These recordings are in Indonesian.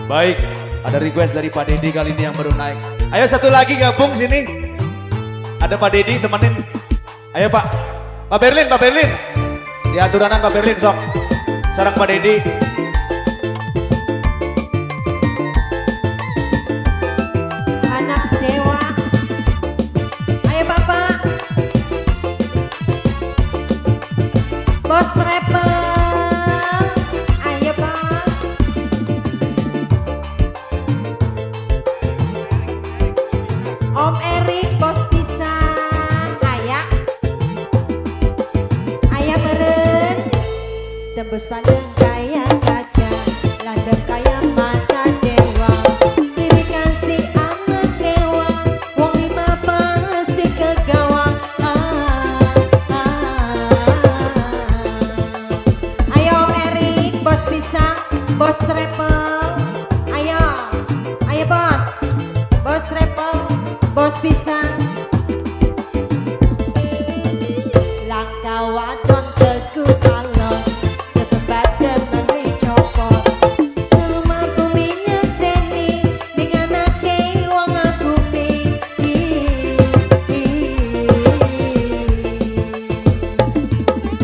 Baik, ada request dari Pak Dedi kali ini yang baru naik. Ayo satu lagi gabung sini. Ada Pak Dedi temenin. Ayo Pak. Pak Berlin, Pak Berlin. Di aturanan Pak Berlin sok. Sarang Pak Dedi. Anak dewa. Ayo Bapak. Bos rapper. Ayo Bos. Om Erik Bos pisang. Ayak. Ayah meren. Tembus pandang kaya kaca. Landep kaya mata dewa. Lirikan si anak dewa. Wong lima pasti kegawang. Ayo Om Erik Bos pisang. Bos travel. Ayo. Ayo Bos. Bos travel. Bos pisang. Langkah wadon teguh alon. Ketempat temani cokot. Seluma minyak seni. Dengan ake wong aku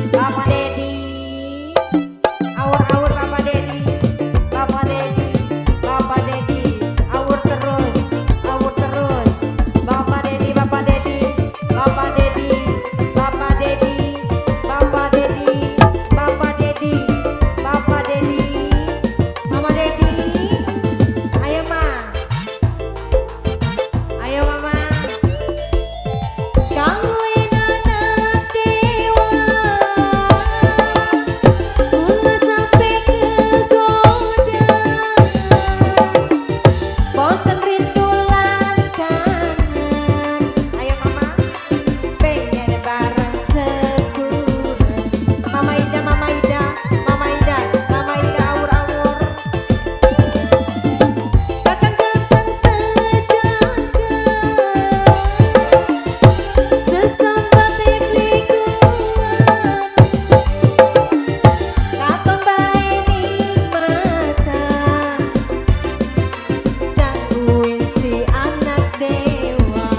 Bapak Dedi. Awur-awur Bapak Dedi. Bapak Dedi. Bapak Dedi. Awur terus. Awur terus. Bapak Dedi. Bapak Dedi. Bapak Dedi. Bapak Dedi. Bapak Dedi. Bapak Dedi. Bapak Dedi. Mama Dedi. Ayo Ma. Ayo Mama. Kawin anak dewa. Kula sampai kegoda. Bosen rindu lan kangen. Ayo Mama. Pengen bareng sepuluh. Mama Ida, Mama Ida, Mama Ida, Mama Ida awur-awur. Kakang datang sejaga. Sesambat iblikuan. Katon bae ning mata. Gangguin si anak dewa.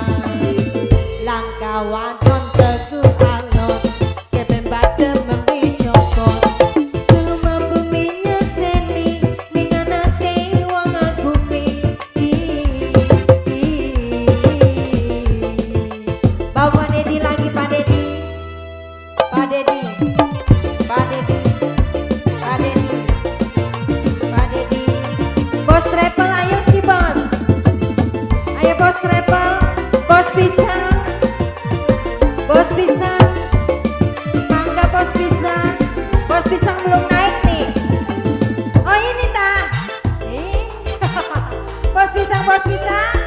Langkah wadon teguh alon. Kepembat demem cokot. Seluma minyak seni. Dengan ake wong aku Bapak Dedi lagi Pak Dedi. Pak Dedi. Pak Dedi. Pak Dedi. Pak Dedi. Bos travel ayo si Bos. Ayo Bos travel. Bos pisang. Bos pisang. Mangga Bos pisang. Bos pisang belum naik nih. Oh ini ta. Bos pisang, Bos pisang.